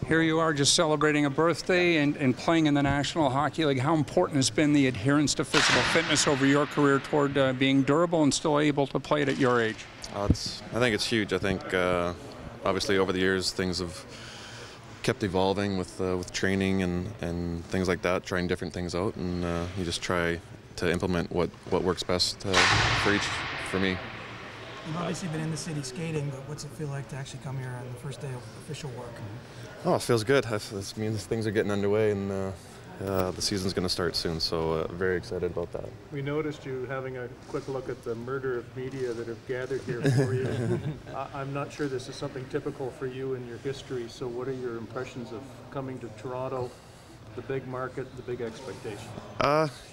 Here you are just celebrating a birthday and playing in the National Hockey League. How important has been the adherence to physical fitness over your career toward being durable and still able to play it at your age? I think it's huge. I think obviously over the years things have kept evolving with training and things like that, trying different things out, and you just try to implement what works best for me. You've obviously been in the city skating, but what's it feel like to actually come here on the first day of official work? Oh, it feels good. This means things are getting underway, and the season's going to start soon, so very excited about that. We noticed you having a quick look at the murder of media that have gathered here for you. I'm not sure this is something typical for you in your history, so what are your impressions of coming to Toronto, the big market, the big expectation?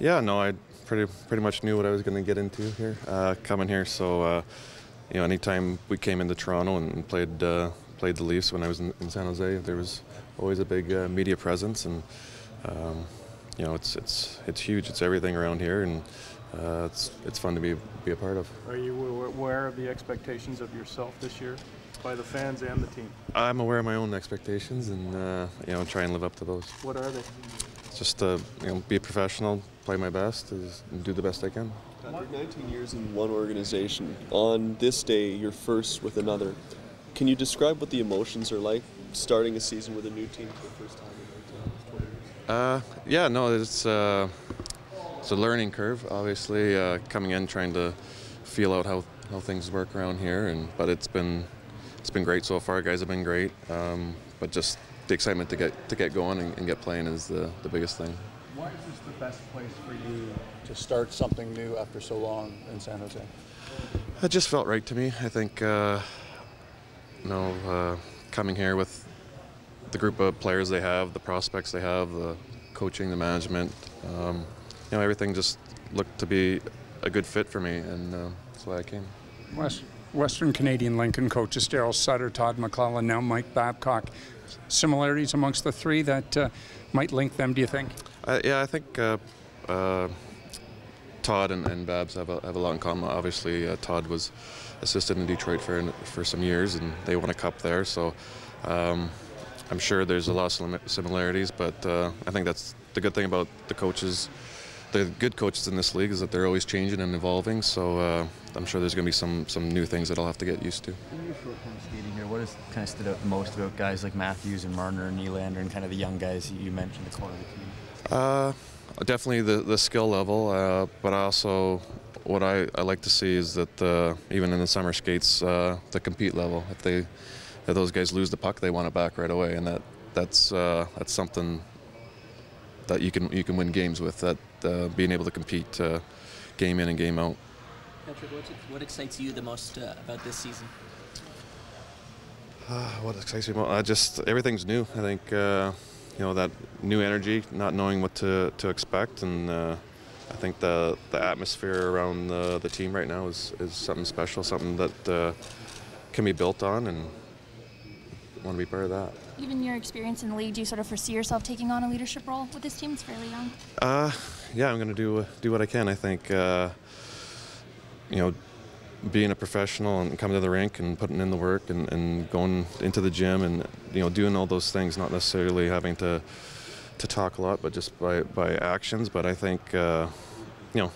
Yeah, no, I pretty much knew what I was going to get into here, coming here, so you know, anytime we came into Toronto and played the Leafs when I was in San Jose, there was always a big media presence, and you know, it's huge. It's everything around here, and it's fun to be a part of. Are you aware of the expectations of yourself this year by the fans and the team? I'm aware of my own expectations, and you know, try and live up to those. What are they? Just you know, be a professional, play my best, and do the best I can. After 19 years in one organization, on this day you're first with another. Can you describe what the emotions are like starting a season with a new team for the first time in 20 years? Yeah, no, it's a learning curve, obviously, coming in, trying to feel out how things work around here, but it's been great so far. Guys have been great, but just the excitement to get going and get playing is the biggest thing. Why is this the best place for you to start something new after so long in San Jose? It just felt right to me. I think you know, coming here with the group of players they have, the prospects they have, the coaching, the management, you know, everything just looked to be a good fit for me, and that's why I came. Western Canadian Lincoln coaches Daryl Sutter, Todd McLellan, now Mike Babcock. Similarities amongst the three that might link them, do you think? Yeah, I think Todd and Babs have a lot in common. Obviously, Todd was assistant in Detroit for some years, and they won a cup there. So I'm sure there's a lot of similarities, but I think that's the good thing about the coaches. The good coaches in this league is that they're always changing and evolving. So I'm sure there's going to be some new things that I'll have to get used to. In your short time skating here, what has kind of stood out the most about guys like Matthews and Marner and Nylander and kind of the young guys you mentioned, the core of the team? Definitely the skill level, but also what I like to see is that even in the summer skates, the compete level. If those guys lose the puck, they want it back right away, and that's something that you can win games with. That being able to compete game in and game out. Patrick, what excites you the most about this season? What excites me most? Just everything's new. I think you know, that new energy, not knowing what to expect, and I think the atmosphere around the team right now is something special, something that can be built on, and want to be part of that. Given your experience in the league, do you sort of foresee yourself taking on a leadership role with this team? It's fairly young. Yeah, I'm going to do what I can. I think you know, being a professional and coming to the rink and putting in the work and going into the gym and, you know, doing all those things, not necessarily having to talk a lot, but just by actions. But I think you know,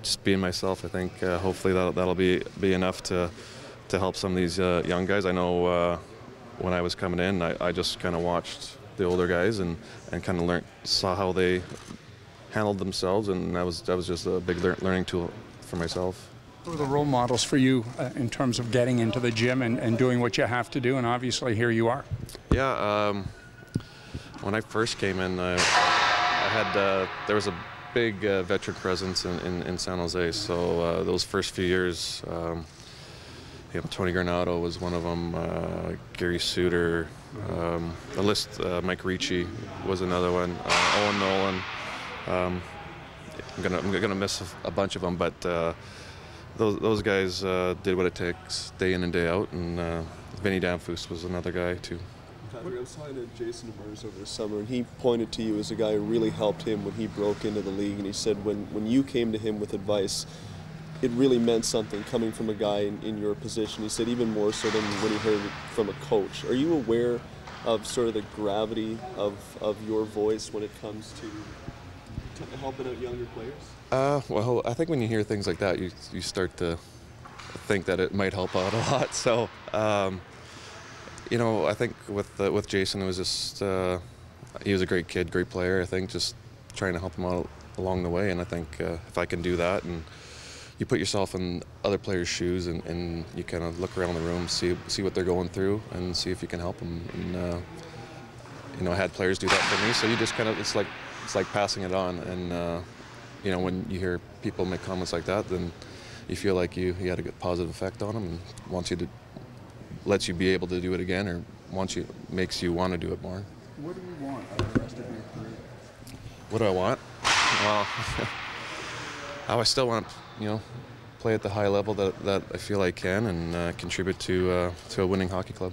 just being myself, I think hopefully that'll be enough to help some of these young guys. I know when I was coming in, I just kind of watched the older guys and kind of saw how they handled themselves, and that was just a big learning tool for myself. Who are the role models for you in terms of getting into the gym and doing what you have to do, and obviously here you are? Yeah, when I first came in, I had there was a big veteran presence in San Jose, so those first few years, you know, Tony Granato was one of them, Gary Suter, the list, Mike Ricci was another one, Owen Nolan. I'm gonna miss a bunch of them, but those guys did what it takes day in and day out, and Vinny Danfus was another guy too. Patrick, I was talking to Jason Demers over the summer, and he pointed to you as a guy who really helped him when he broke into the league, and he said when you came to him with advice, it really meant something coming from a guy in your position. He said even more so than when he heard it from a coach. Are you aware of sort of the gravity of your voice when it comes to helping out younger players? Well, I think when you hear things like that, you start to think that it might help out a lot. So, you know, I think with Jason, it was just he was a great kid, great player. I think just trying to help him out along the way, and I think if I can do that, and you put yourself in other players' shoes, and you kind of look around the room, see what they're going through, and see if you can help them. And you know, I had players do that for me, so you just kind of it's like passing it on. And you know, when you hear people make comments like that, then you feel like you had a good positive effect on them, and lets you be able to do it again, or makes you want to do it more. What do you want out of the rest of your career? What do I want? Well, I still want to, you know, play at the high level that I feel I can, and contribute to a winning hockey club.